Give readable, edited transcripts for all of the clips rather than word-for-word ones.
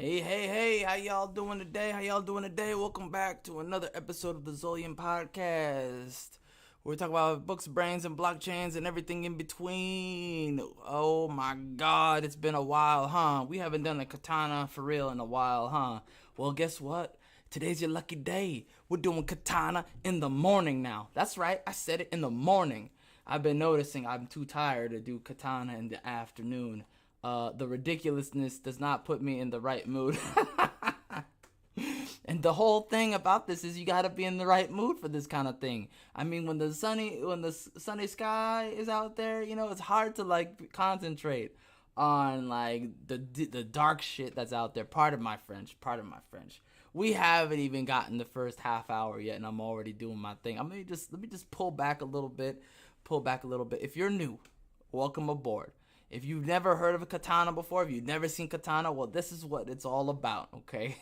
Hey, how y'all doing today? Welcome back to another episode of the ZolYin podcast. Where we talk about books, brains, and blockchains and everything in between. Oh my god, it's been a while, huh? We haven't done a Katana for real in a while, huh? Well, guess what? Today's your lucky day. We're doing Katana in the morning now. That's right, I said it, in the morning. I've been noticing I'm too tired to do Katana in the afternoon. The ridiculousness does not put me in the right mood. And the whole thing about this is you gotta be in the right mood for this kind of thing. I mean, when the sunny sky is out there, it's hard to like concentrate on like the dark shit that's out there. Pardon my French. We haven't even gotten the first half hour yet, and I'm already doing my thing. Let me just pull back a little bit. If you're new, welcome aboard. If you've never heard of a Katana before, if you've never seen Katana, well, this is what it's all about, okay?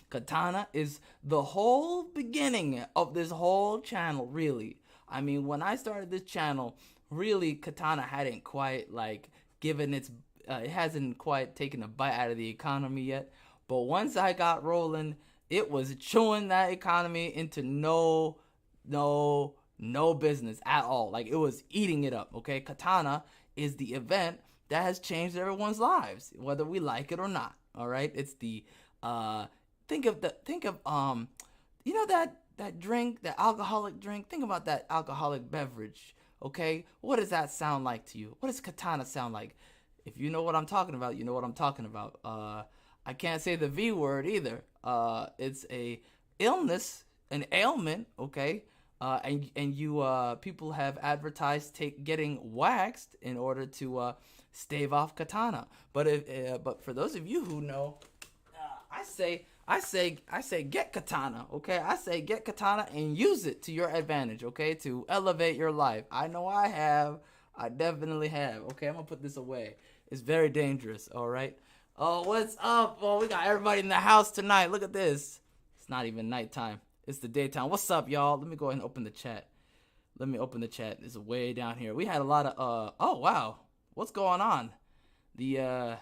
Katana is the whole beginning of this whole channel, really. I mean, when I started this channel, really, Katana hadn't quite, like, it hasn't quite taken a bite out of the economy yet. But once I got rolling, it was chewing that economy into no business at all. Like, it was eating it up, okay? Katana is the event that has changed everyone's lives, whether we like it or not. All right, it's the think of that drink, that alcoholic drink. Think about that alcoholic beverage. Okay, what does that sound like to you? What does Katana sound like? If you know what I'm talking about, you know what I'm talking about. I can't say the V word either. It's a illness, an ailment. Okay. And you people have advertised getting waxed in order to stave off Katana. But for those of you who know, I say get Katana, okay? I say get Katana and use it to your advantage, okay? To elevate your life. I know I have. I definitely have. Okay, I'm gonna put this away. It's very dangerous. All right. Oh, what's up? Oh, we got everybody in the house tonight. Look at this. It's not even nighttime. It's the daytime. What's up, y'all? Let me go ahead and open the chat. It's way down here. We had a lot of oh wow. What's going on? I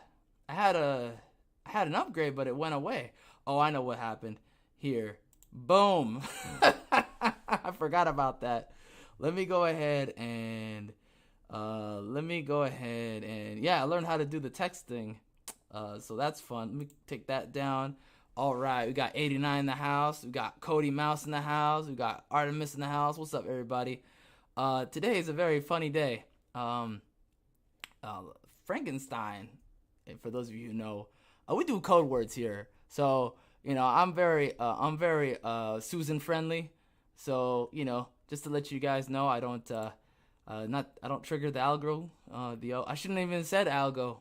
had an upgrade, but it went away. Oh, I know what happened. Here. Boom. I forgot about that. Let me go ahead and yeah, I learned how to do the texting. So that's fun. Let me take that down. All right, we got 89 in the house. We got Cody Mouse in the house. We got Artemis in the house. What's up, everybody? Today is a very funny day. Frankenstein, for those of you who know, we do code words here. So, I'm very Susan friendly. So, just to let you guys know, I don't trigger the algo. I shouldn't even said algo.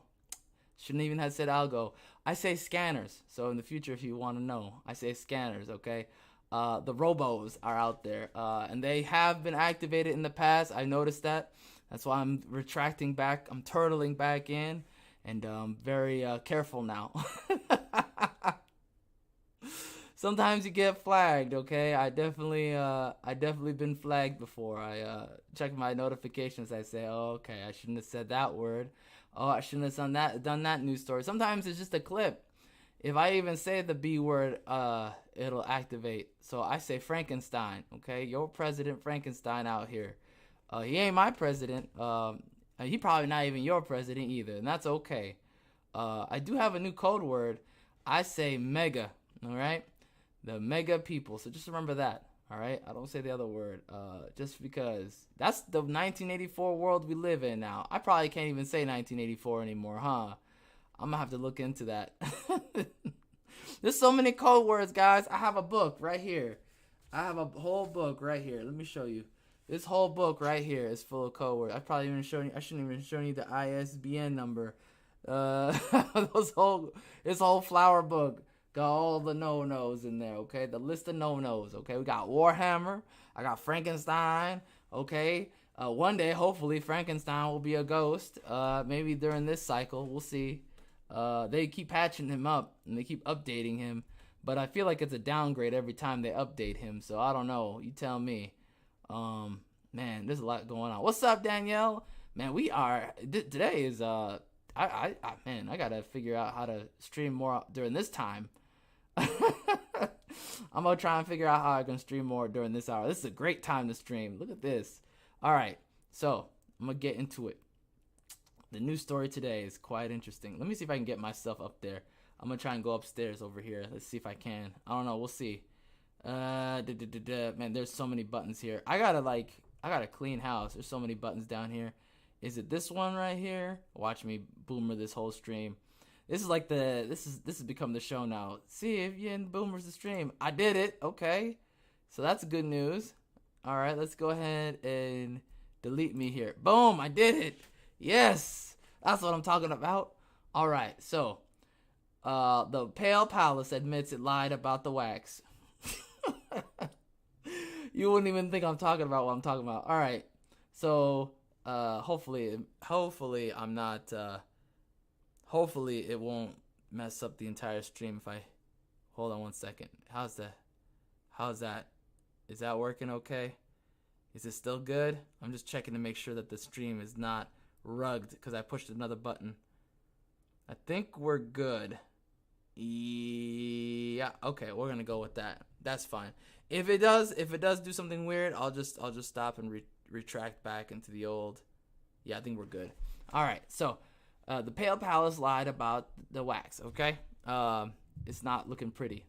I say scanners. So in the future, if you want to know, I say scanners, okay? The robos are out there, and they have been activated in the past. I noticed that. That's why I'm retracting back. I'm turtling back in, and very careful now. Sometimes you get flagged, okay? I definitely been flagged before. I check my notifications. I say, oh, okay, I shouldn't have said that word. Oh, I shouldn't have done that news story. Sometimes it's just a clip. If I even say the B word, it'll activate. So I say Frankenstein, okay? Your president Frankenstein out here. He ain't my president. He probably not even your president either, and that's okay. I do have a new code word. I say mega, all right? The mega people. So just remember that. All right, I don't say the other word, just because that's the 1984 world we live in now. I probably can't even say 1984 anymore, huh? I'm gonna have to look into that. There's so many code words, guys. I have a book right here. I have a whole book right here. Let me show you. This whole book right here is full of code words. I shouldn't even show you the ISBN number. This whole flower book. Got all the no-nos in there, okay? The list of no-nos, okay? We got Warhammer. I got Frankenstein, okay? One day, hopefully, Frankenstein will be a ghost. Maybe during this cycle. We'll see. They keep patching him up, and they keep updating him. But I feel like it's a downgrade every time they update him. So, I don't know. You tell me. Man, there's a lot going on. What's up, Danielle? Man, today is, Man, I gotta figure out how to stream more during this time. I'm gonna try and figure out how I can stream more during this hour. This is a great time to stream. Look at this. All right, so I'm gonna get into it. The news story today is quite interesting. Let me see if I can get myself up there. I'm gonna try and go upstairs over here. Let's see if I can. I don't know. We'll see. Man, there's so many buttons here. I gotta clean house. There's so many buttons down here. Is it this one right here? Watch me boomer this whole stream. This is like this has become the show now. See if Yin boomers the stream. I did it. Okay, so that's good news. All right, let's go ahead and delete me here. Boom, I did it. Yes, that's what I'm talking about. All right, so the Pale Palace admits it lied about the wax. You wouldn't even think I'm talking about what I'm talking about. All right, so hopefully I'm not. Hopefully it won't mess up the entire stream if I hold on 1 second. How's that? Is that working okay? Is it still good? I'm just checking to make sure that the stream is not rugged because I pushed another button. I think we're good. Yeah, okay, we're gonna go with that. That's fine. If it does do something weird, I'll just stop and retract back into the old. Yeah, I think we're good. All right, so the Pale Palace lied about the wax. Okay, it's not looking pretty.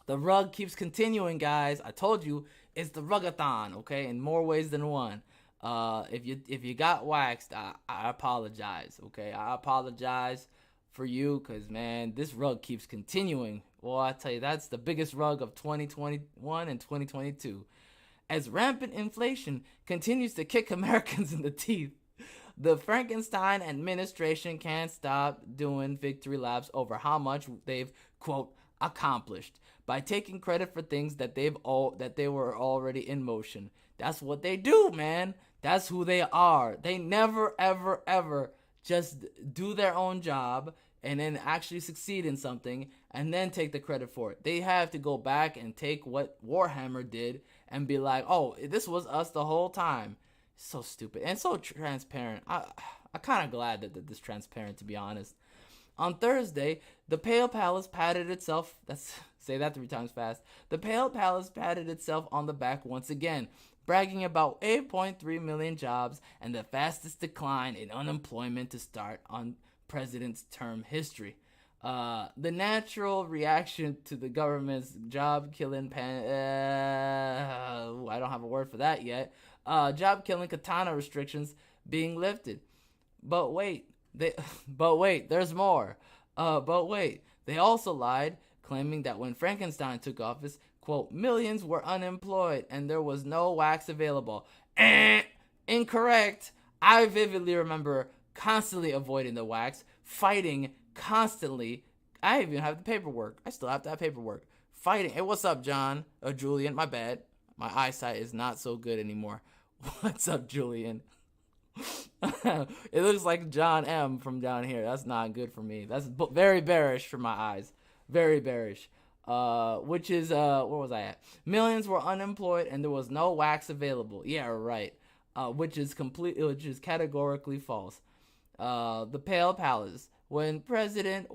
The rug keeps continuing, guys. I told you it's the rugathon. Okay, in more ways than one. If you got waxed, I apologize. Okay, I apologize for you, because man, this rug keeps continuing. Well, I tell you, that's the biggest rug of 2021 and 2022. As rampant inflation continues to kick Americans in the teeth, the Frankenstein administration can't stop doing victory laps over how much they've, quote, accomplished by taking credit for things that they were already in motion. That's what they do, man. That's who they are. They never, ever, ever just do their own job and then actually succeed in something and then take the credit for it. They have to go back and take what Warhammer did and be like, oh, this was us the whole time. So stupid and so transparent. I'm kind of glad that this transparent, to be honest. On Thursday, the Pale Palace patted itself. Say that 3 times fast. The Pale Palace patted itself on the back once again, bragging about 8.3 million jobs and the fastest decline in unemployment to start on president's term history. The natural reaction to the government's job-killing I don't have a word for that yet. Job-killing Katana restrictions being lifted. But wait, there's more. They also lied, claiming that when Frankenstein took office, quote, millions were unemployed and there was no wax available. Incorrect. I vividly remember constantly avoiding the wax, fighting constantly. I even have the paperwork. I still have to have paperwork. Fighting. Hey, what's up, John? Julian, my bad. My eyesight is not so good anymore. What's up, Julian? It looks like John M. from down here. That's not good for me. That's very bearish for my eyes. Very bearish. Which is, where was I at? Millions were unemployed and there was no wax available. Yeah, right. Which is categorically false. The Pale Palace. When President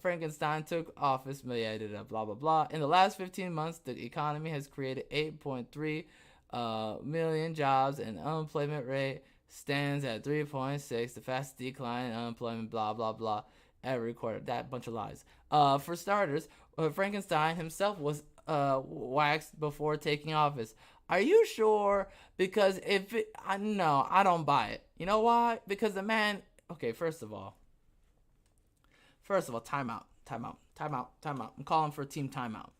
Frankenstein took office, blah, blah, blah. In the last 15 months, the economy has created 8.3 million jobs and unemployment rate stands at 3.6, the fastest decline in unemployment, blah, blah, blah, every quarter. That bunch of lies. For starters, Frankenstein himself was waxed before taking office. Are you sure? Because no, I don't buy it. You know why? Because the man, okay, first of all, time out. I'm calling for a team timeout.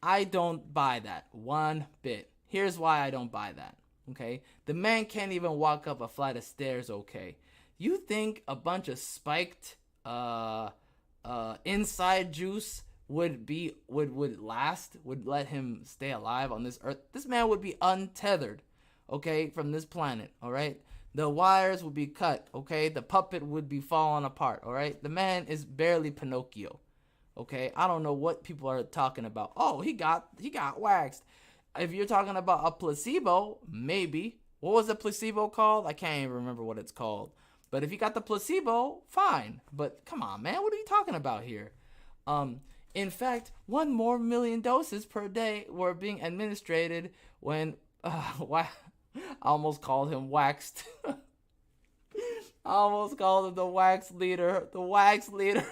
I don't buy that one bit. Here's why I don't buy that, okay? The man can't even walk up a flight of stairs, okay? You think a bunch of spiked inside juice would let him stay alive on this earth? This man would be untethered, okay, from this planet, all right? The wires would be cut, okay? The puppet would be falling apart, all right? The man is barely Pinocchio, okay? I don't know what people are talking about. Oh, he got waxed. If you're talking about a placebo, maybe. What was the placebo called? I can't even remember what it's called. But if you got the placebo, fine. But come on, man, what are you talking about here? In fact, 1 more million doses per day were being administered when I almost called him waxed. I almost called him the wax leader. The wax leader.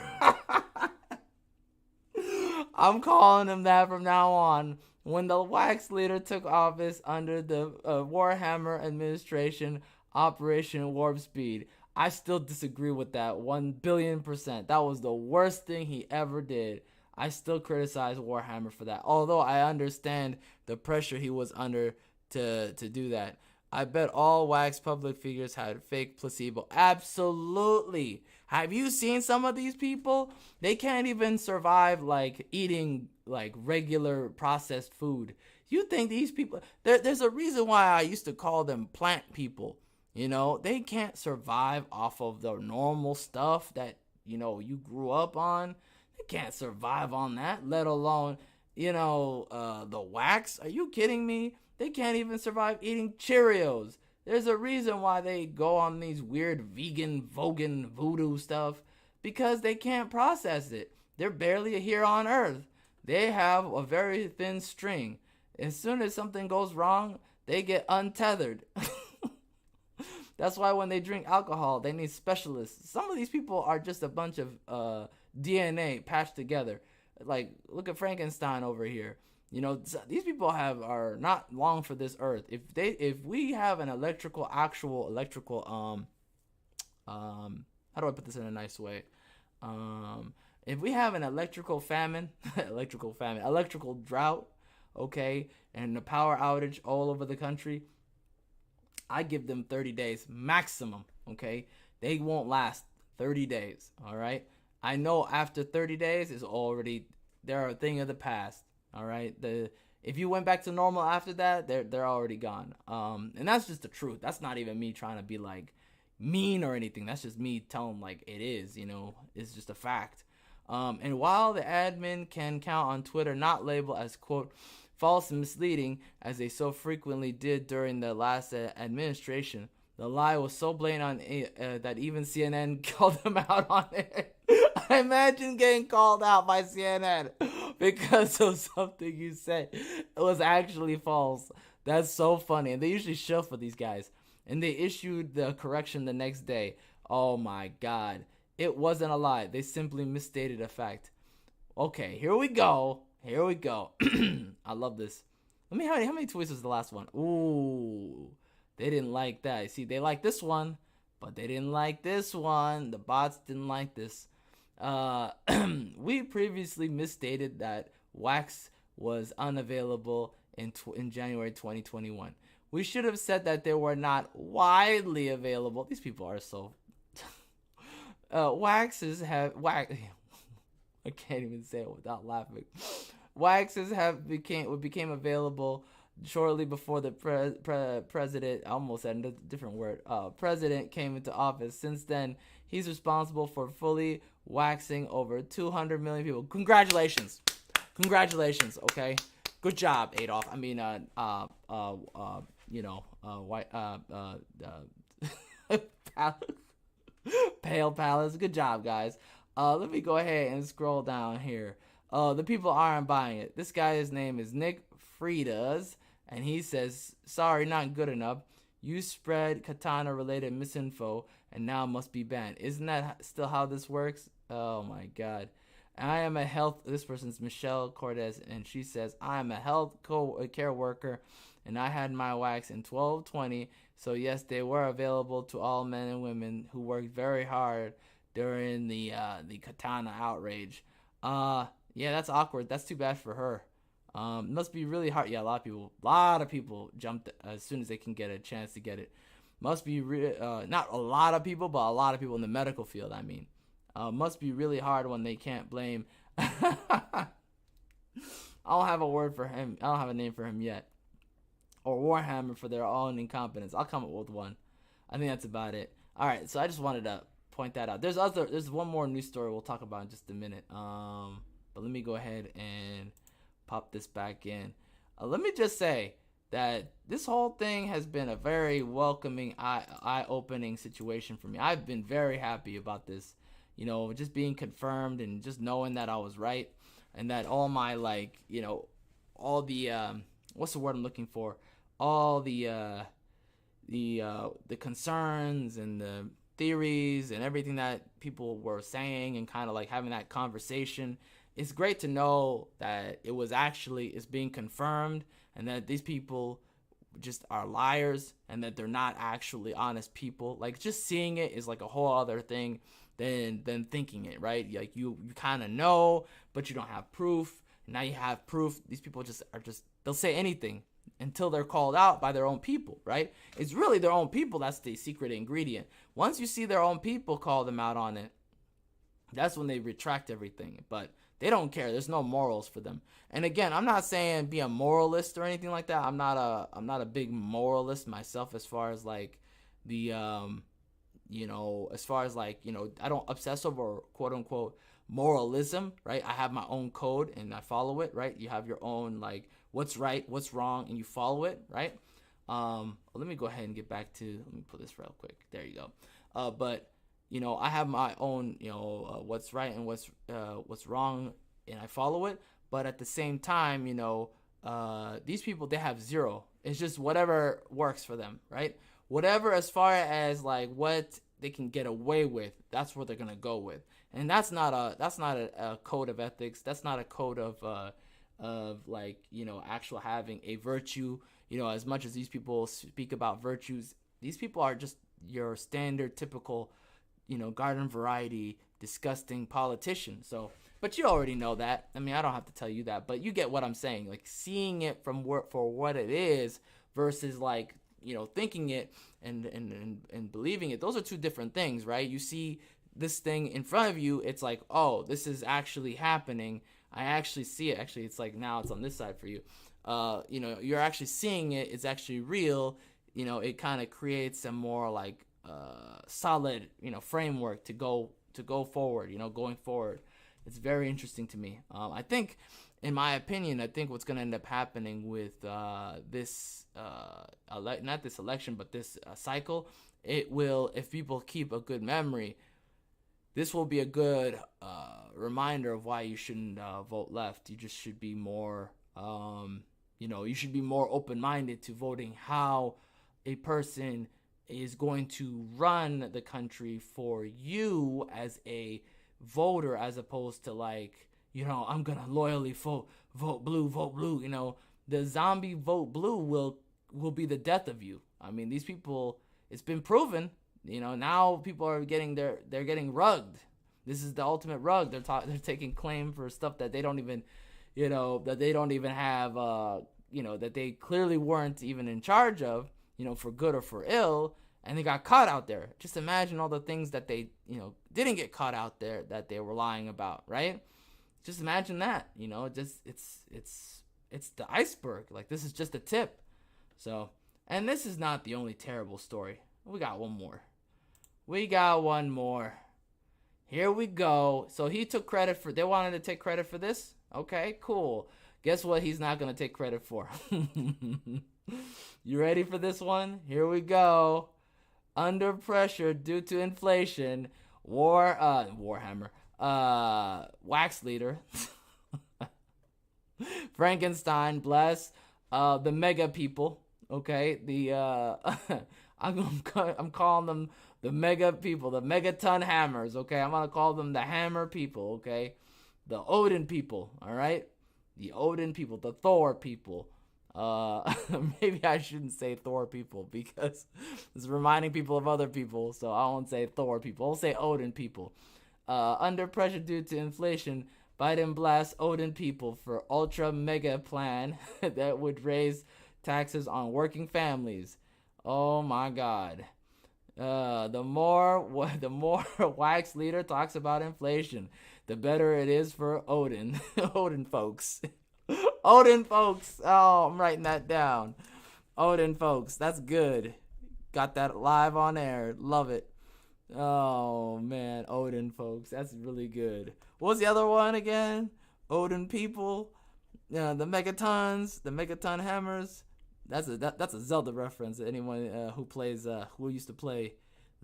I'm calling him that from now on. When the wax leader took office under the Warhammer administration, Operation Warp Speed. I still disagree with that 1,000,000,000%. That was the worst thing he ever did. I still criticize Warhammer for that. Although I understand the pressure he was under to do that. I bet all wax public figures had fake placebo. Absolutely. Have you seen some of these people? They can't even survive like eating like regular processed food. You think these people, there's a reason why I used to call them plant people. You know, they can't survive off of the normal stuff that, you know, you grew up on. They can't survive on that, let alone, you know, the wax. Are you kidding me? They can't even survive eating Cheerios. There's a reason why they go on these weird vegan, voodoo stuff, because they can't process it. They're barely here on Earth. They have a very thin string. As soon as something goes wrong, they get untethered. That's why when they drink alcohol, they need specialists. Some of these people are just a bunch of DNA patched together. Like, look at Frankenstein over here. You know, these people are not long for this earth. If we have an actual electrical how do I put this in a nice way? If we have an electrical famine, electrical drought, okay, and a power outage all over the country, I give them 30 days maximum, okay? They won't last 30 days, all right? I know after 30 days they're a thing of the past, all right? If you went back to normal after that, they're already gone. And that's just the truth. That's not even me trying to be like mean or anything. That's just me telling like it is, you know? It's just a fact. And while the admin can count on Twitter not labeled as, quote, false and misleading, as they so frequently did during the last administration, the lie was so blatant that even CNN called them out on it. I imagine getting called out by CNN because of something you said. It was actually false. That's so funny. And they usually show for these guys. And they issued the correction the next day. Oh my God. It wasn't a lie. They simply misstated a fact. Okay, here we go. I love this. How many tweets was the last one? Ooh, they didn't like that. See, they liked this one, but they didn't like this one. The bots didn't like this. We previously misstated that wax was unavailable in January 2021. We should have said that they were not widely available. These people are so... waxes have... I can't even say it without laughing. Waxes became available shortly before the president, I almost said a different word, president came into office. Since then, he's responsible for fully waxing over 200 million people. Congratulations, okay? Good job, Adolf. I mean, Pale Palace. Good job, guys. Let me go ahead and scroll down here. The people aren't buying it. This guy's name is Nick Fridas, and he says, sorry, not good enough. You spread Katana related misinfo and now must be banned. Isn't that still how this works? Oh my God. This person's Michelle Cortez, and she says, I am a health care worker and I had my wax in 12/20. So yes, they were available to all men and women who worked very hard during the Katana outrage. Yeah, that's awkward. That's too bad for her. Must be really hard. Yeah, a lot of people jumped as soon as they can get a chance to get it. Must be not a lot of people, but a lot of people in the medical field, I mean. Must be really hard when they can't blame. I don't have a word for him. I don't have a name for him yet. Or Warhammer for their own incompetence. I'll come up with one. I think that's about it. All right, so I just wanted to point that out. There's one more news story we'll talk about in just a minute. But let me go ahead and pop this back in. Let me just say, that this whole thing has been a very welcoming, eye-opening situation for me. I've been very happy about this, just being confirmed and just knowing that I was right, and that all my, like, all the what's the word I'm looking for? All the concerns and the theories and everything that people were saying and kind of like having that conversation. It's great to know that it's being confirmed, and that these people just are liars, and that they're not actually honest people. Like, just seeing it is like a whole other thing than thinking it, right? Like, you kind of know, but you don't have proof. Now you have proof. These people they'll say anything until they're called out by their own people, right? It's really their own people that's the secret ingredient. Once you see their own people call them out on it, that's when they retract everything. But they don't care. There's no morals for them. And again, I'm not saying be a moralist or anything like that. I'm not a big moralist myself, as far as like the as far as like, I don't obsess over quote unquote moralism, right? I have my own code and I follow it, right? You have your own, like, what's right, what's wrong, and you follow it, right? Let me go ahead and get back to, let me put this real quick. There you go. But I have my own, what's right and what's wrong, and I follow it. But at the same time, these people, they have zero. It's just whatever works for them, right? Whatever, as far as like what they can get away with, that's what they're gonna go with. And that's not a code of ethics. That's not a code of like, actual having a virtue. As much as these people speak about virtues, these people are just your standard, typical, garden variety, disgusting politician. So, but you already know that. I mean, I don't have to tell you that, but you get what I'm saying. Like, seeing it for what it is versus like, thinking it and believing it. Those are two different things, right? You see this thing in front of you, it's like, oh, this is actually happening. I actually see it. Actually, it's like, now it's on this side for you. You're actually seeing it. It's actually real. It kind of creates a more like solid, framework to go forward. Going forward, it's very interesting to me. I think, in my opinion, what's going to end up happening with this not this election, but this cycle, it will, if people keep a good memory, this will be a good reminder of why you shouldn't vote left. You just should be more, you should be more open-minded to voting how a person is going to run the country for you as a voter, as opposed to like, I'm gonna loyally vote blue. The zombie vote blue will be the death of you. I mean, these people, it's been proven. Now people are they're getting rugged. This is the ultimate rug. They're taking claim for stuff that they don't even, that they don't even have, that they clearly weren't even in charge of, for good or for ill, and they got caught out there. Just imagine all the things that they, didn't get caught out there that they were lying about, right? Just imagine that, just it's the iceberg. Like, this is just the tip. So, and this is not the only terrible story. We got one more. Here we go. So they wanted to take credit for this? Okay, cool. Guess what he's not going to take credit for? You ready for this one? Here we go. Under pressure due to inflation, Warhammer, Wax Leader, Frankenstein, bless, the mega people, okay? I'm calling them the mega people, the megaton hammers, okay? I'm gonna call them the hammer people, okay? The Odin people, all right? The Odin people, the Thor people. Maybe I shouldn't say Thor people because it's reminding people of other people, so I won't say Thor people. I'll say Odin people. Under pressure due to inflation, Biden blasts Odin people for ultra mega plan that would raise taxes on working families. Oh my God. The more Wax Leader talks about inflation, the better it is for Odin. Odin folks. Odin folks. Oh, I'm writing that down. Odin folks. That's good. Got that live on air. Love it. Oh, man. Odin folks. That's really good. What was the other one again? Odin people. The megatons. The megaton hammers. That's a Zelda reference. Anyone who used to play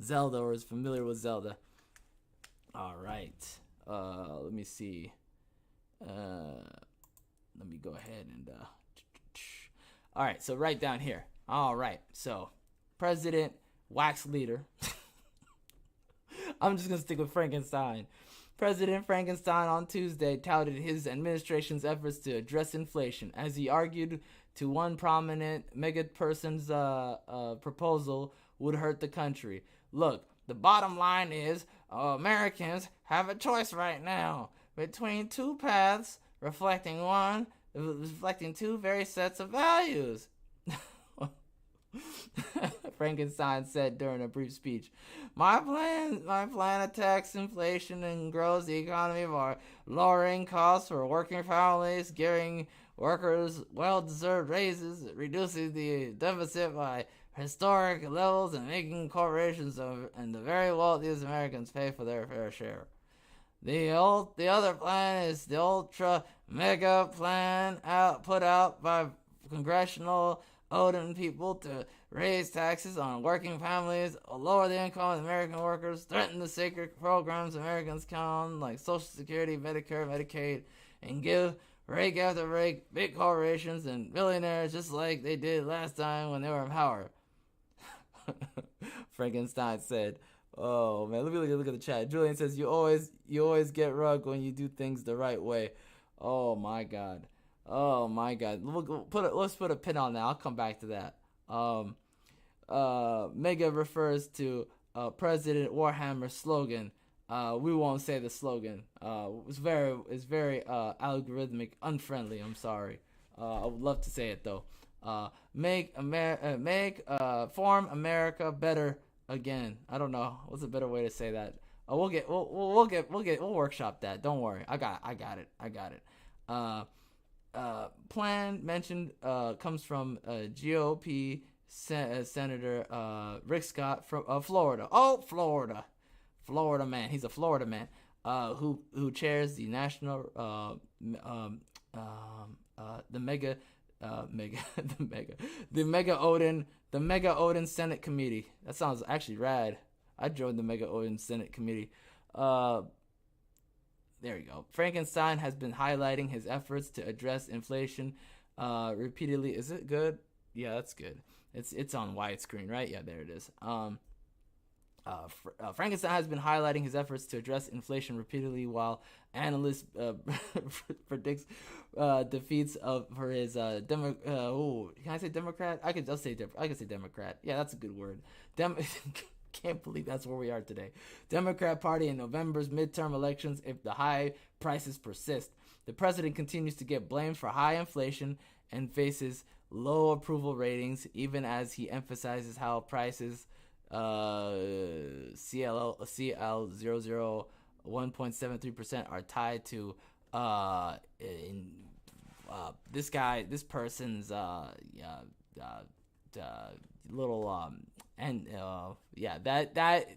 Zelda or is familiar with Zelda. All right. Let me see. Let me go ahead and. All right. So right down here. All right. So, President Wax Leader. I'm just gonna stick with Frankenstein. President Frankenstein on Tuesday touted his administration's efforts to address inflation as he argued to one prominent mega person's proposal would hurt the country. Look, the bottom line is Americans have a choice right now between two paths reflecting two very sets of values. Frankenstein said during a brief speech, My plan attacks inflation and grows the economy by lowering costs for working families, giving workers well-deserved raises, reducing the deficit by historic levels, and making corporations and the very wealthiest Americans pay for their fair share. The other plan is the ultra mega plan put out by congressional Odin people to raise taxes on working families, lower the income of American workers, threaten the sacred programs Americans count on like Social Security, Medicare, Medicaid, and give rake after rake big corporations and billionaires just like they did last time when they were in power. Frankenstein said. Oh man, let me look at the chat. Julian says you always get rug when you do things the right way. Oh my god. Let's put a pin on that. I'll come back to that. Mega refers to President Warhammer's slogan. We won't say the slogan. It's very algorithmic, unfriendly. I'm sorry. I would love to say it though. Form America better again. I don't know what's a better way to say that. We'll workshop that. Don't worry. I got it. Plan mentioned comes from GOP Senator Rick Scott from Florida. Oh, Florida man. He's a Florida man. Who chairs the national the Mega Odin Senate Committee. That sounds actually rad. I joined the Mega Odin Senate Committee. There you go. Frankenstein has been highlighting his efforts to address inflation repeatedly. Is it good? Yeah, that's good. It's on widescreen, right? Yeah, there it is. Frankenstein has been highlighting his efforts to address inflation repeatedly, while analysts predicts defeats for his can I say Democrat? I can say Democrat. Yeah, that's a good word. Can't believe that's where we are today. Democrat Party in November's midterm elections if the high prices persist. The president continues to get blamed for high inflation and faces low approval ratings, even as he emphasizes how prices CL 1.73% are tied to this person's little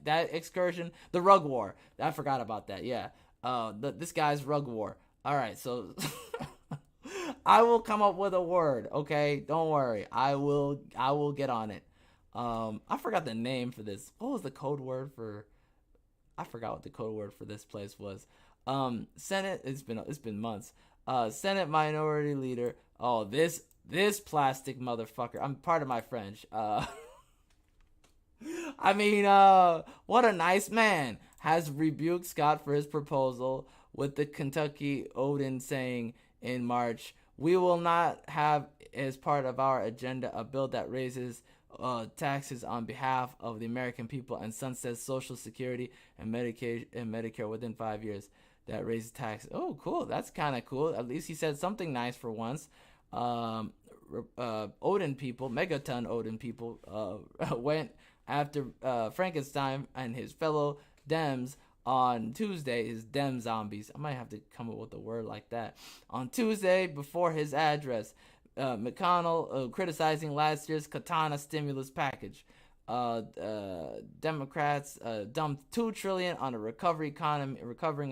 that excursion, the RUGWAR. I forgot about that. Yeah, this guy's RUGWAR. All right, so I will come up with a word. Okay, don't worry. I will get on it. I forgot the name for this. What was the code word for? I forgot what the code word for this place was. Senate. It's been months. Senate Minority Leader. Oh, this plastic motherfucker. I'm part of my French. I mean, what a nice man, has rebuked Scott for his proposal, with the Kentucky Odin saying in March, "We will not have as part of our agenda a bill that raises taxes on behalf of the American people and sunsets Social Security and Medicare within 5 years. That raises taxes." Oh, cool. That's kind of cool. At least he said something nice for once. Odin people, Megaton Odin people, went after Frankenstein and his fellow Dems on Tuesday. His Dem zombies. I might have to come up with a word like that. On Tuesday, before his address, McConnell criticizing last year's Katana stimulus package. Democrats dumped $2 trillion on a recovering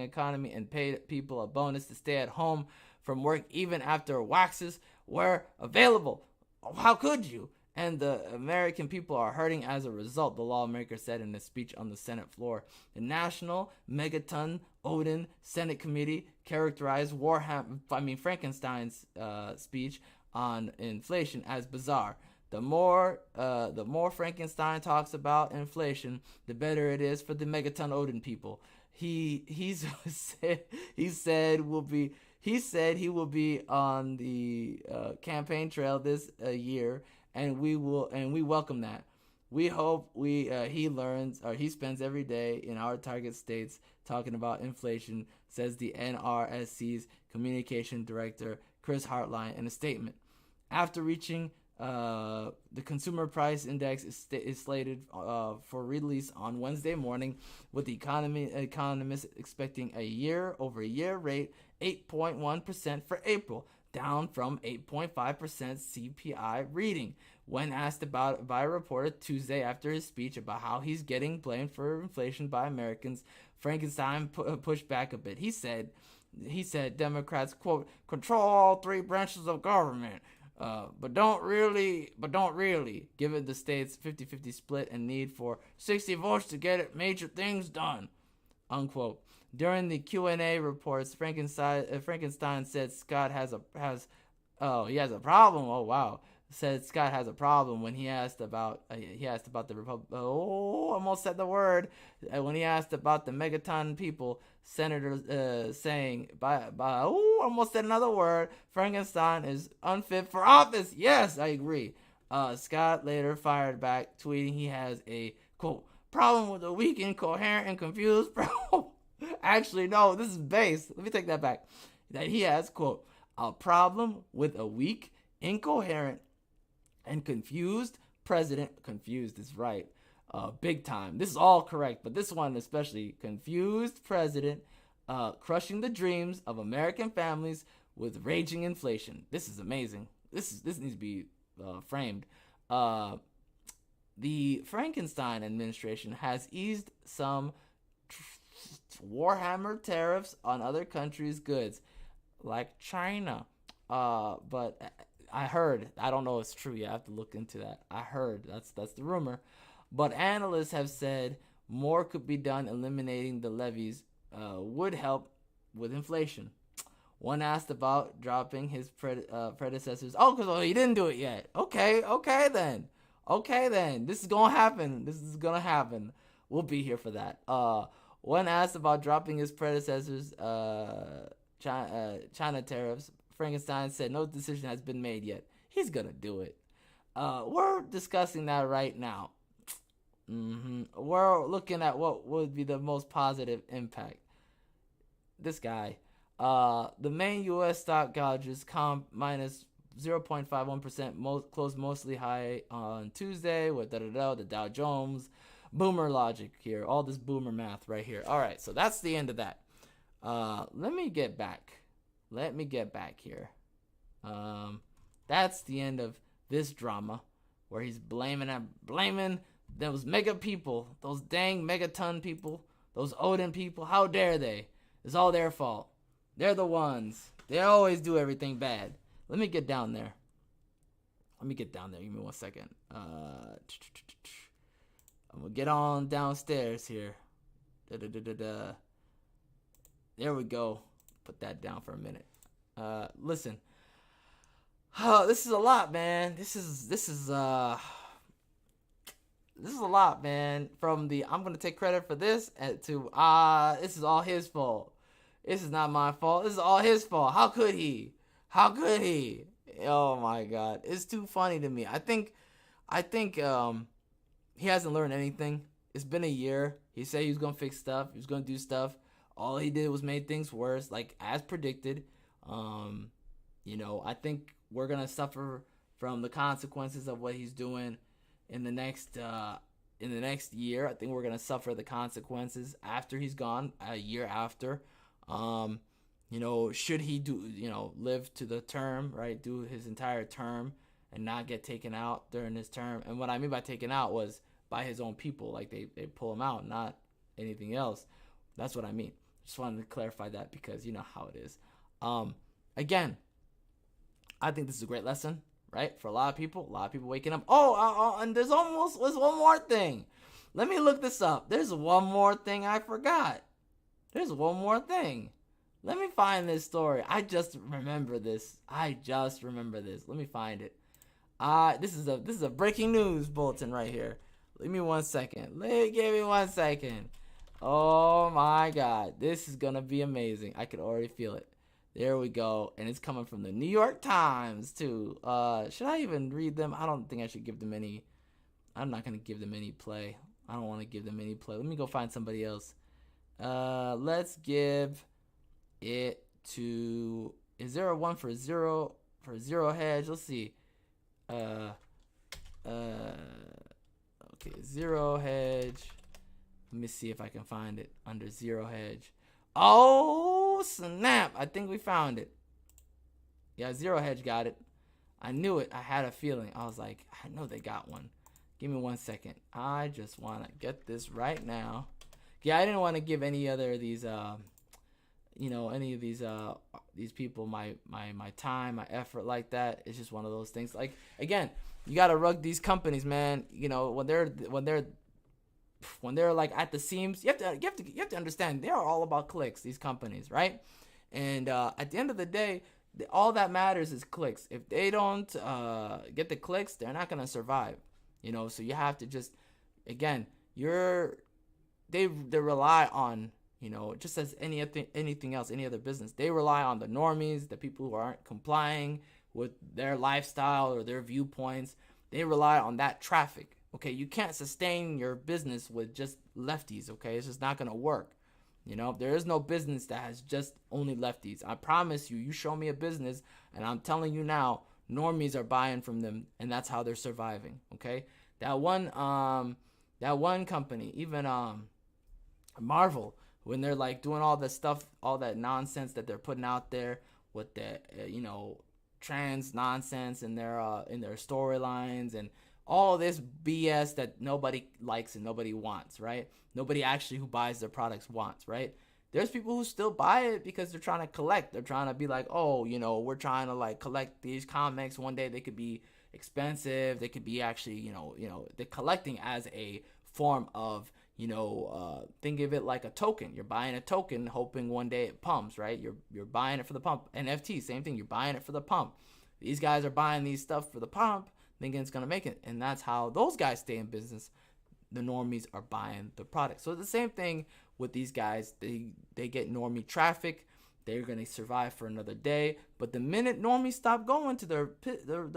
economy and paid people a bonus to stay at home from work even after waxes were available. How could you? And the American people are hurting as a result, the lawmaker said in a speech on the Senate floor. The National Megaton Odin Senate Committee characterized Frankenstein's speech on inflation as bizarre. The more Frankenstein talks about inflation, the better it is for the Megaton Odin people. He said he will be on the campaign trail this year, and we welcome that. We hope he spends every day in our target states talking about inflation, says the NRSC's communication director Chris Hartline in a statement. After reaching the consumer price index is slated for release on Wednesday morning, with the economists expecting a year-over-year rate 8.1% for April, down from 8.5% CPI reading. When asked about by a reporter Tuesday after his speech about how he's getting blamed for inflation by Americans, Frankenstein pushed back a bit. He said Democrats, quote, control all three branches of government. But don't really, given the state's 50-50 split and need for 60 votes to get major things done, unquote. During the Q&A reports, Frankenstein said Scott has a problem. Oh wow, said Scott has a problem when he asked about the Republic. Oh, almost said the word. When he asked about the Megaton people, senators saying almost said another word. Frankenstein is unfit for office. Yes, I agree. Scott later fired back, tweeting he has a quote problem with a weak, incoherent, and confused. Actually, no, this is base. Let me take that back. That he has quote a problem with a weak, incoherent, and confused president. Confused is right. Big time. This is all correct, but this one especially. Confused president crushing the dreams of American families with raging inflation. This is amazing. This needs to be framed. The Frankenstein administration has eased some Warhammer tariffs on other countries' goods, like China. But I heard, I don't know if it's true yet, I have to look into that. I heard, that's the rumor. But analysts have said more could be done. Eliminating the levies would help with inflation. One asked about dropping his predecessors. Oh, because he didn't do it yet. Okay then. This is going to happen. We'll be here for that. When asked about dropping his predecessors' China tariffs, Frankenstein said no decision has been made yet. He's going to do it. We're discussing that right now. We're looking at what would be the most positive impact. This guy. The main U.S. stock gauges comp minus 0.51%, closed mostly high on Tuesday with the Dow Jones. Boomer logic here. All this boomer math right here. All right, so that's the end of that. Let me get back here. That's the end of this drama where he's blaming those mega people, those dang megaton people, those Odin people. How dare they? It's all their fault. They're the ones. They always do everything bad. Let me get down there. Give me 1 second. I'm going to get on downstairs here. There we go. Put that down for a minute. Listen. This is a lot, man. This is a lot, man. From the I'm going to take credit for this to this is all his fault. This is not my fault. This is all his fault. How could he? Oh my God. It's too funny to me. I think he hasn't learned anything. It's been a year. He said he was going to fix stuff. He was going to do stuff. All he did was made things worse, like as predicted. I think we're going to suffer from the consequences of what he's doing in the next year. I think we're going to suffer the consequences after he's gone, a year after. Should he live to the term, right? Do his entire term and not get taken out during his term. And what I mean by taken out was by his own people. Like they pull him out, not anything else. That's what I mean. Just wanted to clarify that because you know how it is. Again, I think this is a great lesson, right? For a lot of people waking up. And there's one more thing. Let me look this up. There's one more thing I forgot. There's one more thing. Let me find this story. I just remember this. Let me find it. This is a breaking news bulletin right here. Give me 1 second. Give me 1 second. Oh my God, this is gonna be amazing. I could already feel it. There we go, and it's coming from the New York Times too. Should I even read them? I don't think I should give them any. I'm not gonna give them any play. I don't want to give them any play. Let me go find somebody else. Let's give it to. Is there a one for zero Hedge? Let's see. Okay, Zero Hedge. Let me see if I can find it under Zero Hedge. Oh snap! I think we found it. Yeah, Zero Hedge got it. I knew it. I had a feeling. I was like, I know they got one. Give me 1 second. I just want to get this right now. Yeah, I didn't want to give any other of these, any of these people my time, my effort like that. It's just one of those things. Like, again, you gotta rug these companies, man. You know, when they're like at the seams, you have to understand they are all about clicks. These companies, right? And at the end of the day, all that matters is clicks. If they don't get the clicks, they're not gonna survive. You know, so you have to just, again, they rely on, you know, just as anything else, any other business, they rely on the normies, the people who aren't complying with their lifestyle or their viewpoints. They rely on that traffic. Okay, you can't sustain your business with just lefties. Okay, it's just not gonna work. You know, there is no business that has just only lefties. I promise you, you show me a business, and I'm telling you now, normies are buying from them, and that's how they're surviving. Okay, that one company, even Marvel, when they're like doing all the stuff, all that nonsense that they're putting out there with the trans nonsense in their storylines and all this BS that nobody likes and nobody wants, right? Nobody actually who buys their products wants, right? There's people who still buy it because they're trying to collect. They're trying to be like, oh, we're trying to like collect these comics. One day they could be expensive. They could be actually, they're collecting as a form of, think of it like a token. You're buying a token, hoping one day it pumps, right? You're buying it for the pump. NFT, same thing. You're buying it for the pump. These guys are buying these stuff for the pump, thinking it's gonna make it, and that's how those guys stay in business. The normies are buying the product. So the same thing with these guys. They get normie traffic. They're gonna survive for another day. But the minute normies stop going to their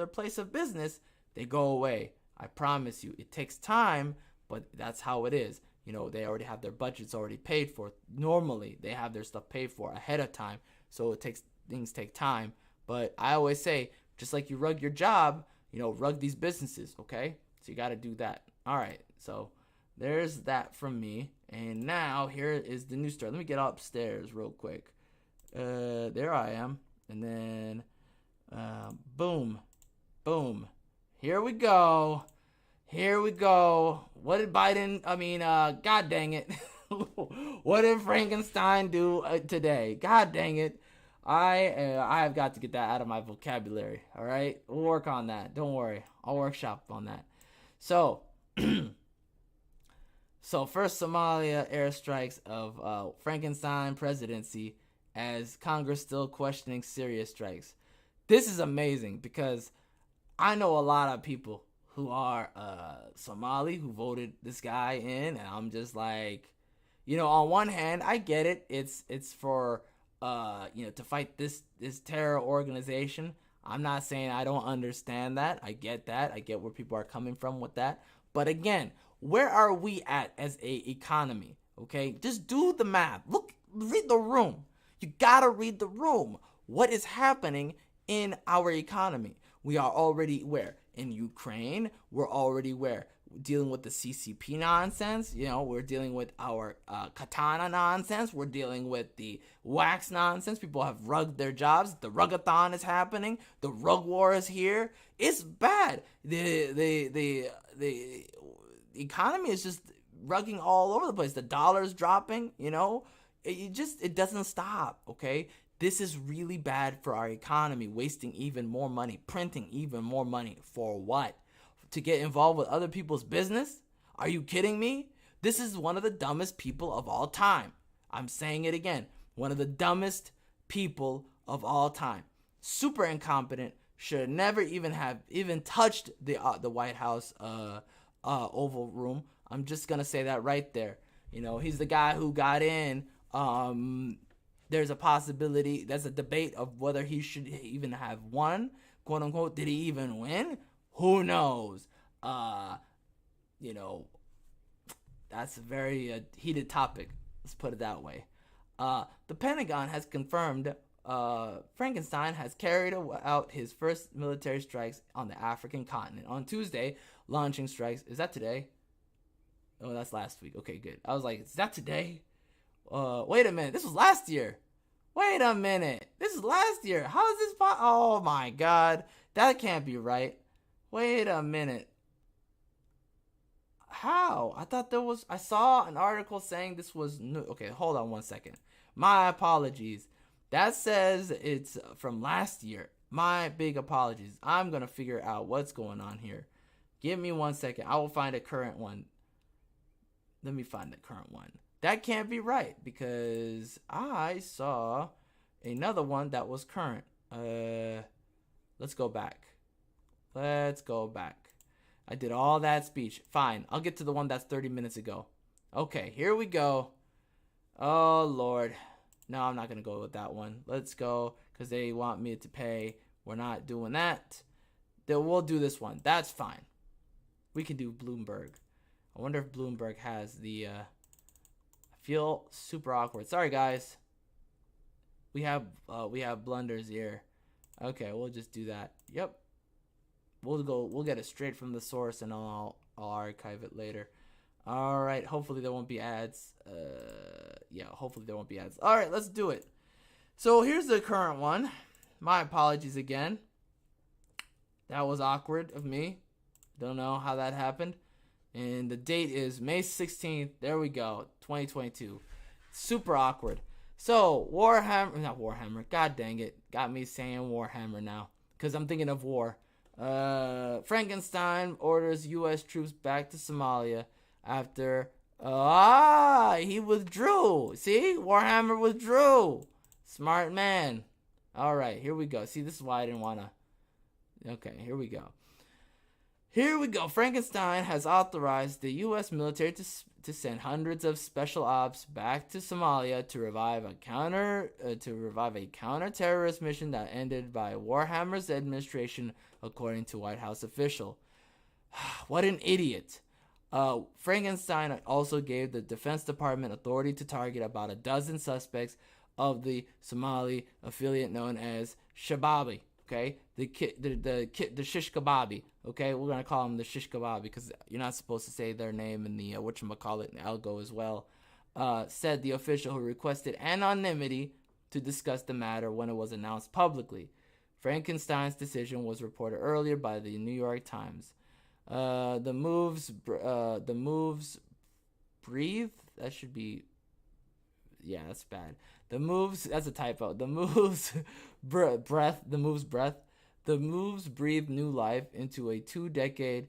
place of business, they go away. I promise you. It takes time, but that's how it is. They already have their budgets already paid for. Normally, they have their stuff paid for ahead of time. So things take time. But I always say, just like you rug your job, rug these businesses, okay? So you got to do that. All right, so there's that from me. And now here is the news story. Let me get upstairs real quick. There I am. And then, boom. Here we go. What did God dang it. What did Frankenstein do today? God dang it. I've got to get that out of my vocabulary. All right, we'll work on that. Don't worry, I'll workshop on that. So, first Somalia airstrikes of Frankenstein presidency as Congress still questioning Syria strikes. This is amazing because I know a lot of people who are Somali who voted this guy in, and I'm just like, on one hand, I get it. It's for to fight this terror organization. I'm not saying I don't understand that. I get that. I get where people are coming from with that. But again, where are we at as a economy? Okay, just do the math. Read the room. You gotta read the room. What is happening in our economy? We are already where? In Ukraine. We're already where? Dealing with the CCP nonsense. We're dealing with our Katana nonsense. We're dealing with the wax nonsense. People have rugged their jobs. The rugathon is happening. The RUGWAR is here. It's bad. The economy is just rugging all over the place. The dollar's dropping. It doesn't stop. Okay, This is really bad for our economy, wasting even more money, printing even more money. For what? To get involved with other people's business? Are you kidding me? This is one of the dumbest people of all time. I'm saying it again. One of the dumbest people of all time. Super incompetent. Should never even have touched the White House Oval Room. I'm just gonna say that right there. You know, he's the guy who got in. There's a possibility. There's a debate of whether he should even have won, quote unquote. Did he even win? Who knows? You know, that's a very heated topic. Let's put it that way. The Pentagon has confirmed Frankenstein has carried out his first military strikes on the African continent on Tuesday, launching strikes. Is that today? Oh, that's last week. Okay, good. I was like, is that today? Wait a minute. This was last year. Wait a minute. This is last year. How is this? Oh my God. That can't be right. Wait a minute. How? I thought there was. I saw an article saying this was new. Okay, hold on one second. My apologies. That says it's from last year. My big apologies. I'm going to figure out what's going on here. Give me 1 second. I will find a current one. Let me find the current one. That can't be right because I saw another one that was current. Let's go back. Let's go back. I did all that speech. Fine. I'll get to the one that's 30 minutes ago. Okay, here we go. Oh, Lord. No, I'm not going to go with that one. Let's go because they want me to pay. We're not doing that. Then we'll do this one. That's fine. We can do Bloomberg. I wonder if Bloomberg has the... I feel super awkward. Sorry, guys. We have blunders here. Okay, we'll just do that. Yep. We'll get it straight from the source and I'll archive it later. All right, hopefully there won't be ads. Yeah, hopefully there won't be ads. All right, let's do it. So here's the current one. My apologies again. That was awkward of me. Don't know how that happened. And the date is May 16th. There we go, 2022. Super awkward. So not Warhammer. God dang it, got me saying Warhammer now because I'm thinking of war. Frankenstein orders U.S. troops back to Somalia after he withdrew. See, Warhammer withdrew. Smart man. All right, here we go. See, this is why I didn't wanna. Okay, here we go. Here we go. Frankenstein has authorized the U.S. military to send hundreds of special ops back to Somalia to revive a counter-terrorist mission that ended by Warhammer's administration, according to White House official. What an idiot. Frankenstein also gave the Defense Department authority to target about a dozen suspects of the Somali affiliate known as Shababi. Okay, the shish kebabi. Okay, we're gonna call them the shish kebabi because you're not supposed to say their name in the whatchamacallit algo as well. Said the official who requested anonymity to discuss the matter when it was announced publicly. Frankenstein's decision was reported earlier by the New York Times. The moves breathe. That should be. Yeah, that's bad. The moves. That's a typo. The moves breath. The moves breath. The moves breathe new life into a 2-decade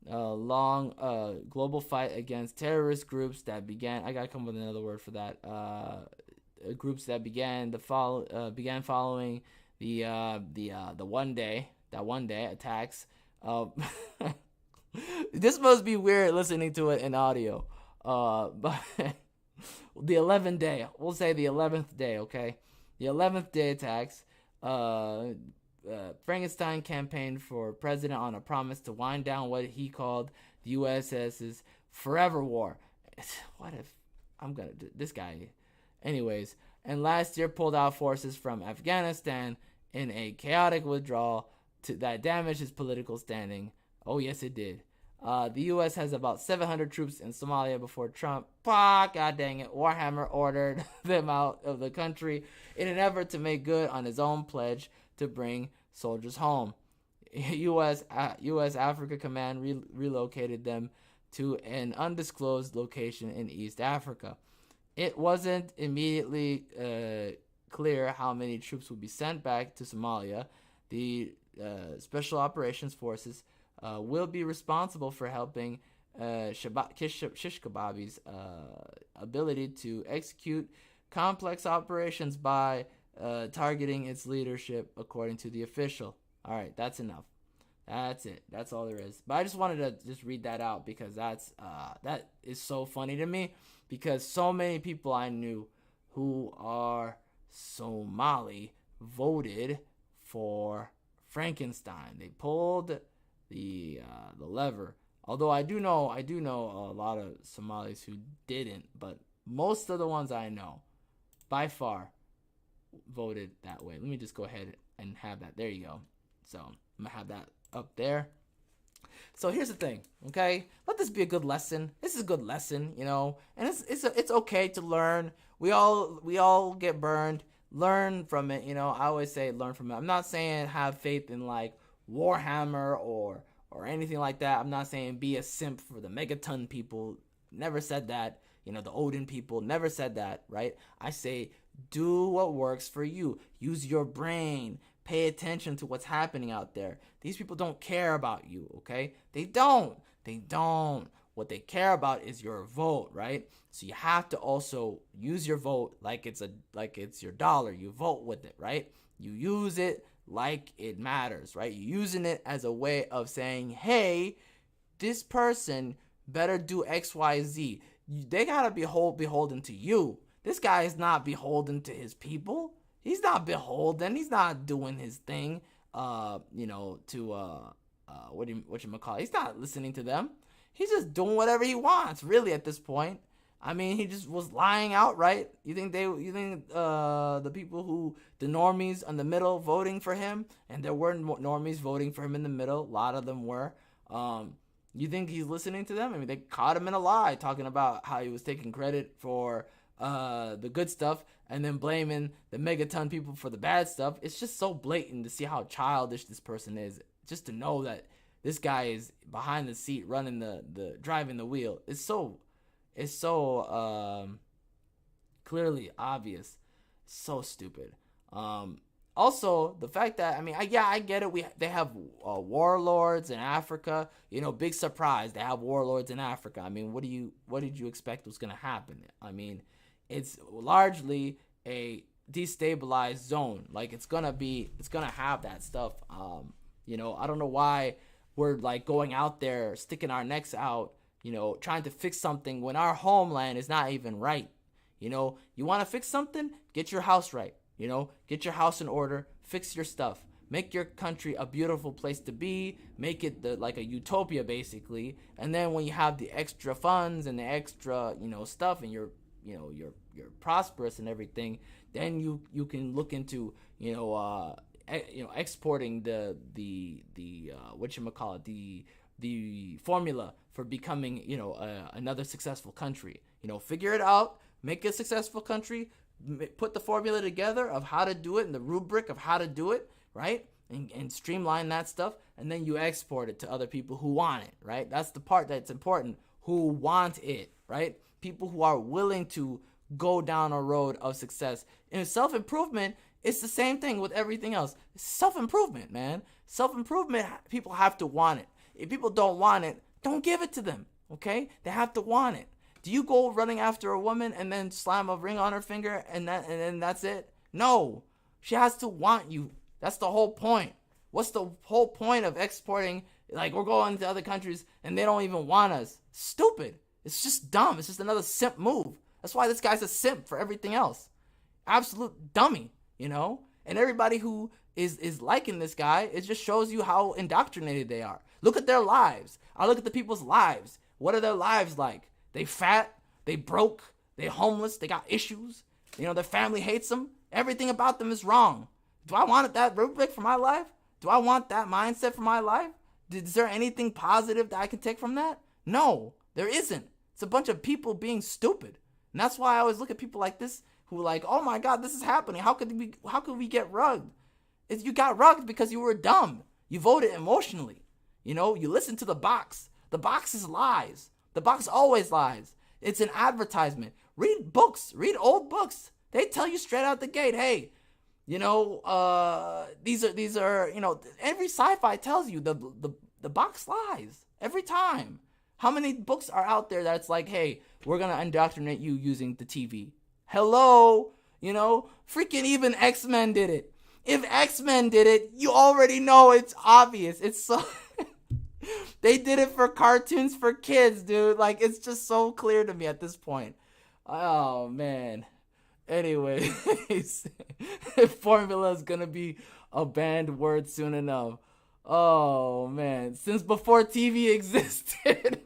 long global fight against terrorist groups that began. I gotta come with another word for that. Groups that began following the one day attacks. This must be weird listening to it in audio. But the 11th day, we'll say the 11th day, okay? The 11th day attacks. Frankenstein campaigned for president on a promise to wind down what he called the USS's forever war. What if I'm gonna do this guy? Anyways, and last year pulled out forces from Afghanistan in a chaotic withdrawal that damaged his political standing. Oh yes, it did. The U.S. has about 700 troops in Somalia before Trump, God dang it, Warhammer ordered them out of the country in an effort to make good on his own pledge to bring soldiers home. U.S. Africa Command relocated them to an undisclosed location in East Africa. It wasn't immediately clear how many troops will be sent back to Somalia. The Special Operations Forces will be responsible for helping Shish Kababi's ability to execute complex operations by targeting its leadership, according to the official. All right, that's enough. That's it. That's all there is. But I just wanted to just read that out because that is so funny to me, because so many people I knew who are Somali voted for Frankenstein. They pulled the lever. Although I do know a lot of Somalis who didn't, but most of the ones I know, by far, voted that way. Let me just go ahead and have that. There you go. So I'm gonna have that up there. So here's the thing, okay? Let this be a good lesson. This is a good lesson, you know, and it's okay to learn. We all get burned. Learn from it, you know. I always say learn from it. I'm not saying have faith in like Warhammer or anything like that. I'm not saying be a simp for the Megaton people. Never said that. You know, the Odin people, never said that, right? I say do what works for you. Use your brain. Pay attention to what's happening out there. These people don't care about you, okay? They don't. What they care about is your vote, right? So you have to also use your vote like it's your dollar. You vote with it, right? You use it like it matters, right? You're using it as a way of saying, hey, this person better do X, Y, Z. They gotta be beholden to you. This guy is not beholden to his people. He's not beholden. He's not doing his thing, you know, to whatchamacallit. He's not listening to them. He's just doing whatever he wants, really, at this point. I mean, he just was lying outright. You think the people the normies in the middle voting for him, and there were normies voting for him in the middle. A lot of them were. You think he's listening to them? I mean, they caught him in a lie, talking about how he was taking credit for the good stuff and then blaming the Megaton people for the bad stuff. It's just so blatant to see how childish this person is. Just to know that this guy is behind the seat running the driving the wheel. It's so clearly obvious. So stupid. Also, the fact that, I mean, I get it. They have warlords in Africa. You know, big surprise. They have warlords in Africa. I mean, what did you expect was going to happen? I mean, it's largely a destabilized zone. Like, it's going to have that stuff. You know, I don't know why we're like going out there, sticking our necks out, you know, trying to fix something when our homeland is not even right. You know, you want to fix something? Get your house right. You know, get your house in order, fix your stuff, make your country a beautiful place to be, make it like a utopia, basically. And then when you have the extra funds and the extra, you know, stuff, and you're prosperous and everything, then you can look into, exporting the formula for becoming, another successful country. You know, figure it out, make a successful country, put the formula together of how to do it and the rubric of how to do it, right? And streamline that stuff, and then you export it to other people who want it, right? That's the part that's important. Who want it, right? People who are willing to go down a road of success. And self-improvement, it's the same thing with everything else. It's self-improvement, man. Self-improvement, people have to want it. If people don't want it, don't give it to them, okay? They have to want it. Do you go running after a woman and then slam a ring on her finger and then that's it? No. She has to want you. That's the whole point. What's the whole point of exporting? Like, we're going to other countries and they don't even want us. Stupid. It's just dumb. It's just another simp move. That's why this guy's a simp for everything else. Absolute dummy, you know? And everybody who is liking this guy, it just shows you how indoctrinated they are. Look at their lives. I look at the people's lives. What are their lives like? They fat, they broke, they homeless, they got issues. You know, their family hates them. Everything about them is wrong. Do I want that rubric for my life? Do I want that mindset for my life? Is there anything positive that I can take from that? No, there isn't. It's a bunch of people being stupid. And that's why I always look at people like this who are like, oh my God, this is happening. How could we get rugged? You got rugged because you were dumb. You voted emotionally. You know, you listened to the box. The box is lies. The box always lies. It's an advertisement. Read books. Read old books. They tell you straight out the gate, hey, these are every sci-fi tells you the box lies every time. How many books are out there that's like, hey, we're gonna indoctrinate you using the TV? Hello, freaking even X-Men did it. If X-Men did it, you already know it's obvious. It's so they did it for cartoons for kids, dude. Like, it's just so clear to me at this point. Oh man. Anyways, formula is gonna be a banned word soon enough. Oh man, since before TV existed.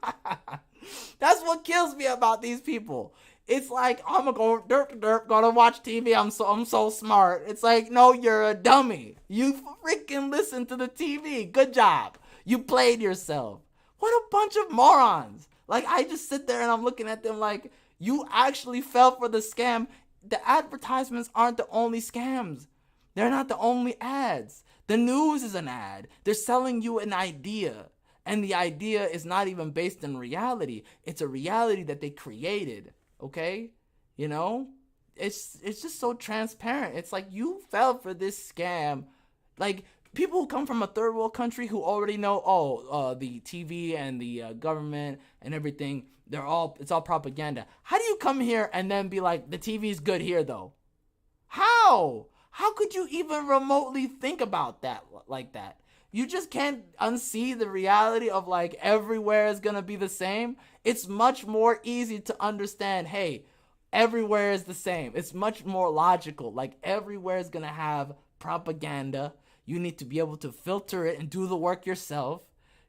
That's what kills me about these people. It's like, I'm gonna go derp gonna watch TV. I'm so smart. It's like, no, you're a dummy. You freaking listen to the TV. Good job. You played yourself. What a bunch of morons. Like, I just sit there and I'm looking at them like, you actually fell for the scam. The advertisements aren't the only scams. They're not the only ads. The news is an ad. They're selling you an idea. And the idea is not even based in reality. It's a reality that they created. Okay? It's just so transparent. It's like, you fell for this scam. Like, people who come from a third world country who already know, the TV and the government and everything, it's all propaganda. How do you come here and then be like, the TV's good here though? How could you even remotely think about that like that? You just can't unsee the reality of like everywhere is gonna be the same. It's much more easy to understand, hey, everywhere is the same. It's much more logical. Like, everywhere is gonna have propaganda. You need to be able to filter it and do the work yourself,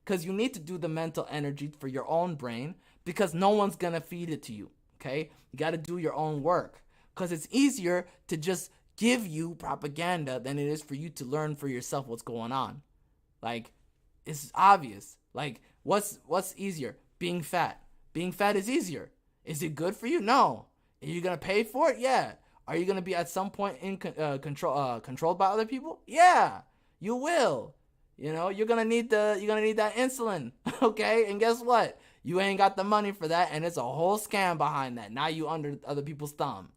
because you need to do the mental energy for your own brain, because no one's gonna feed it to you. Okay, you got to do your own work, because it's easier to just give you propaganda than it is for you to learn for yourself what's going on. Like, it's obvious. Like, what's easier? Being fat. Being fat is easier. Is it good for you? No. Are you gonna pay for it? Yeah. Are you gonna be at some point in controlled by other people? Yeah, you will. You're gonna need that insulin. Okay, and guess what? You ain't got the money for that, and it's a whole scam behind that. Now you under other people's thumb.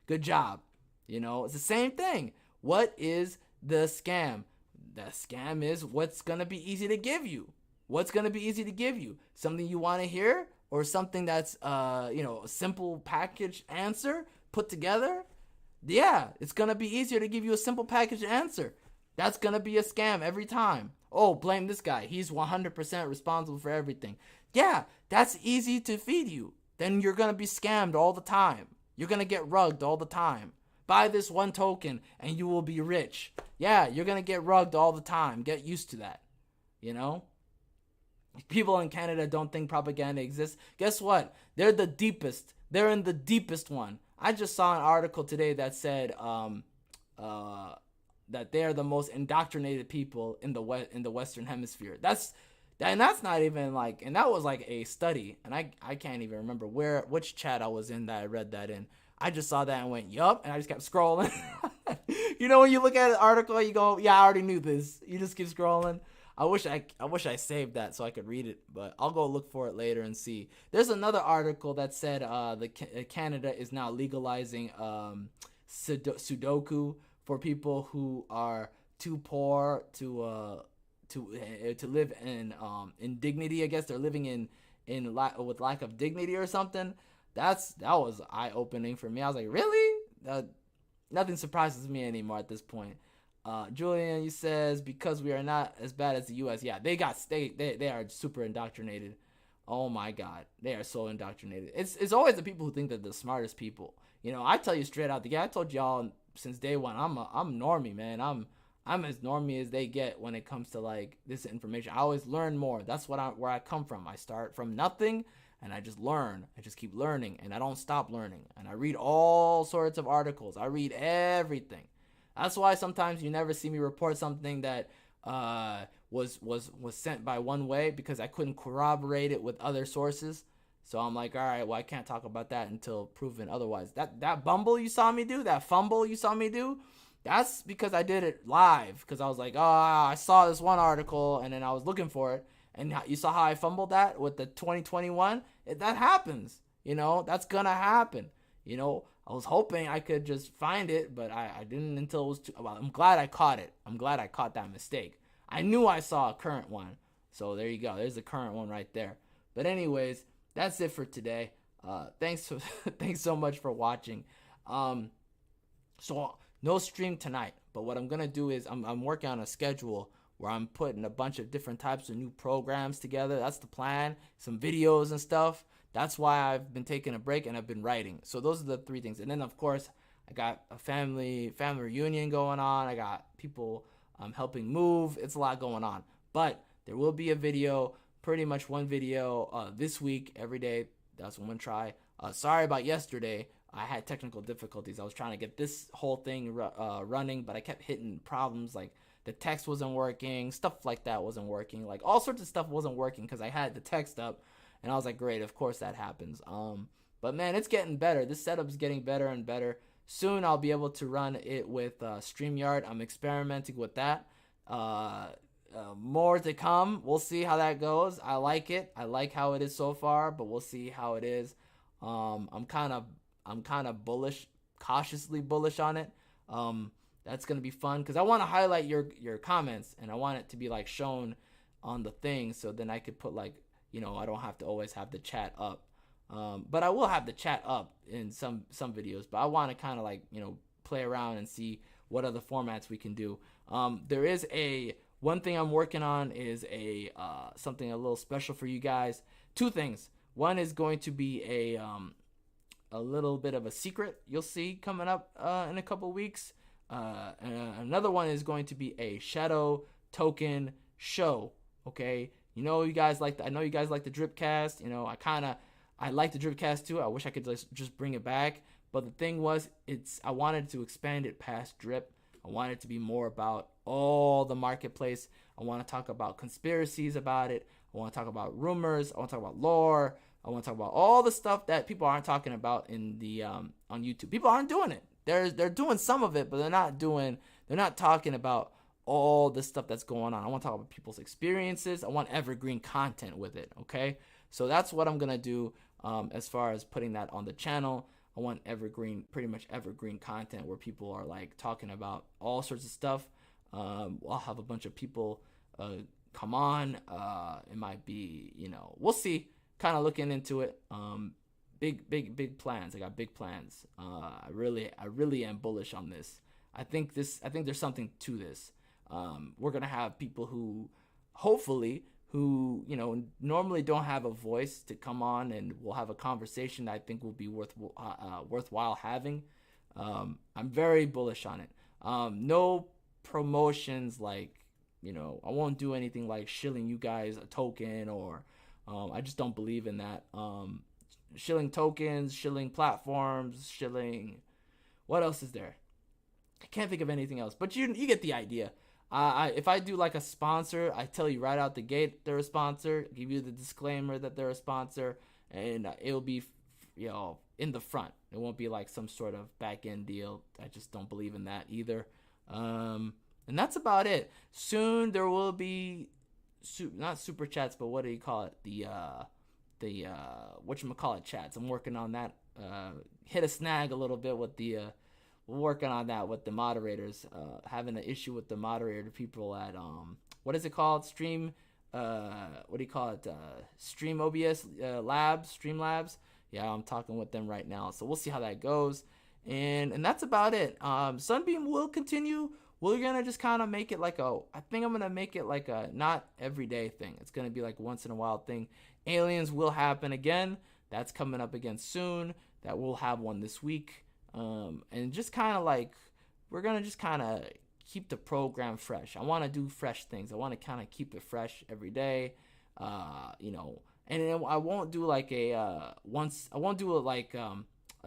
Good job. It's the same thing. What is the scam? The scam is what's gonna be easy to give you. What's gonna be easy to give you? Something you want to hear, or something that's a simple packaged answer put together? Yeah, it's gonna be easier to give you a simple packaged answer. That's gonna be a scam every time. Oh, blame this guy. He's 100% responsible for everything. Yeah, that's easy to feed you. Then you're gonna be scammed all the time. You're gonna get rugged all the time. Buy this one token and you will be rich. Yeah, you're gonna get rugged all the time. Get used to that. People in Canada don't think propaganda exists. Guess what? They're the deepest. They're in the deepest one. I just saw an article today that said that they are the most indoctrinated people in the Western Hemisphere. That's not even like, and that was like a study, and I can't even remember which chat I was in that I read that in. I just saw that and went, yup, and I just kept scrolling. When you look at an article, you go, yeah, I already knew this. You just keep scrolling. I wish I saved that so I could read it, but I'll go look for it later and see. There's another article that said Canada is now legalizing Sudoku for people who are too poor to live in dignity. I guess they're living with lack of dignity or something. That was eye opening for me. I was like, really? Nothing surprises me anymore at this point. Julian, you says, because we are not as bad as the U.S. Yeah, they are super indoctrinated. Oh my God, they are so indoctrinated. It's always the people who think they're the smartest people. I tell you straight out the gate. I told y'all since day one, I'm normie, man. I'm as normie as they get when it comes to like this information. I always learn more. That's where I come from. I start from nothing and I just learn. I just keep learning and I don't stop learning. And I read all sorts of articles. I read everything. That's why sometimes you never see me report something that was sent by one way, because I couldn't corroborate it with other sources. So I'm like, all right, well, I can't talk about that until proven otherwise. That bumble you saw me do, that fumble you saw me do, that's because I did it live. Because I was like, oh, I saw this one article and then I was looking for it. And you saw how I fumbled that with the 2021? That happens. That's gonna happen. I was hoping I could just find it, but I didn't until it was too. Well, I'm glad I caught it. I'm glad I caught that mistake. I knew I saw a current one. So there you go. There's the current one right there. But anyways, that's it for today. Thanks so much for watching. So no stream tonight, but what I'm gonna do is I'm working on a schedule where I'm putting a bunch of different types of new programs together. That's the plan. Some videos and stuff. That's why I've been taking a break and I've been writing. So those are the three things. And then of course I got a family reunion going on. I got people helping move. It's a lot going on. But there will be a video, pretty much one video this week every day. That's what I'm gonna try. Sorry about yesterday. I had technical difficulties. I was trying to get this whole thing running, but I kept hitting problems like the text wasn't working, stuff like that wasn't working, like all sorts of stuff wasn't working because I had the text up, and I was like, great, of course that happens. But man, it's getting better. This setup's getting better and better. Soon I'll be able to run it with StreamYard. I'm experimenting with that. More to come. We'll see how that goes. I like it. I like how it is so far, but we'll see how it is. I'm kind of bullish, cautiously bullish on it. That's gonna be fun because I want to highlight your comments and I want it to be like shown on the thing, so then I could put like, you know, I don't have to always have the chat up. But I will have the chat up in some videos. But I want to kind of like, you know, play around and see what other formats we can do. There is one thing I'm working on is something a little special for you guys. Two things. One is going to be a little bit of a secret you'll see coming up in a couple weeks. And another one is going to be a shadow token show. Okay, you know you guys like I know you guys like the Dripcast. You know I like the Dripcast too. I wish I could just bring it back. But the thing was, I wanted to expand it past Drip. I want it to be more about all the marketplace. I want to talk about conspiracies about it. I want to talk about rumors. I want to talk about lore. I want to talk about all the stuff that people aren't talking about in the on YouTube. People aren't doing it. They're doing some of it, but they're not talking about all the stuff that's going on. I want to talk about people's experiences. I want evergreen content with it. Okay, so that's what I'm gonna do as far as putting that on the channel. I want pretty much evergreen content where people are like talking about all sorts of stuff. I'll have a bunch of people come on. It might be, you know, we'll see. Kind of looking into it. Big plans. I got big plans. I really am bullish on this. I think there's something to this. We're gonna have people who, hopefully, who, you know, normally don't have a voice to come on, and we'll have a conversation that I think will be worthwhile having. I'm very bullish on it. No promotions, like, you know, I won't do anything like shilling you guys a token, or I just don't believe in that. Shilling tokens, shilling platforms, shilling, what else is there? I can't think of anything else, but you get the idea. If I do like a sponsor, I tell you right out the gate they're a sponsor, give you the disclaimer that they're a sponsor, and it'll be, you know, in the front. It won't be like some sort of back end deal. I just don't believe in that either. And that's about it. Soon there will be not super chats, but what do you call it? The whatchamacallit chats. I'm working on that. Hit a snag a little bit with we're working on that with the moderators. Having an issue with the moderator people at what is it called? Stream what do you call it? Stream OBS Labs, Stream Labs. Yeah, I'm talking with them right now. So we'll see how that goes. And that's about it. Sunbeam will continue. We're gonna just kind of make it like I think I'm gonna make it like a not everyday thing. It's gonna be like once in a while thing. Aliens will happen again. That's coming up again soon. That we'll have one this week. And just kind of like, we're gonna just kind of keep the program fresh. I want to do fresh things. I want to kind of keep it fresh every day. You know, and then I won't do like a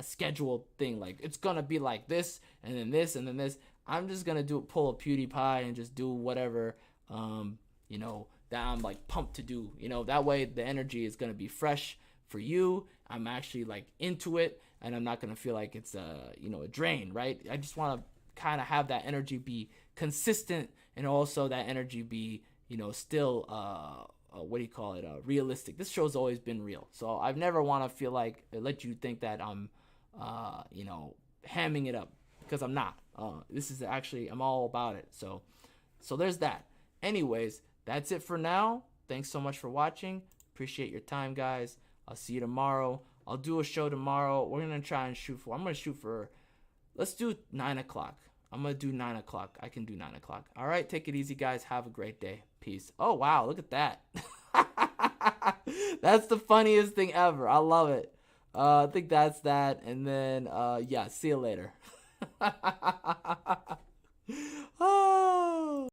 scheduled thing. Like it's gonna be like this and then this and then this. I'm just gonna pull a PewDiePie and just do whatever, you know, that I'm like pumped to do. You know, that way the energy is gonna be fresh for you. I'm actually like into it, and I'm not gonna feel like it's a drain, right? I just want to kind of have that energy be consistent, and also that energy be, you know, still realistic. This show's always been real, so I've never want to feel like let you think that I'm you know, hamming it up, because I'm not. This is actually, I'm all about it. So there's that. Anyways, that's it for now. Thanks so much for watching. Appreciate your time, guys. I'll see you tomorrow. I'll do a show tomorrow. We're gonna try and shoot for. I'm gonna shoot for. Let's do 9 o'clock. I'm gonna do 9 o'clock. I can do 9 o'clock. All right. Take it easy, guys. Have a great day. Peace. Oh wow, look at that. That's the funniest thing ever. I love it. I think that's that. And then yeah, see you later. Oh.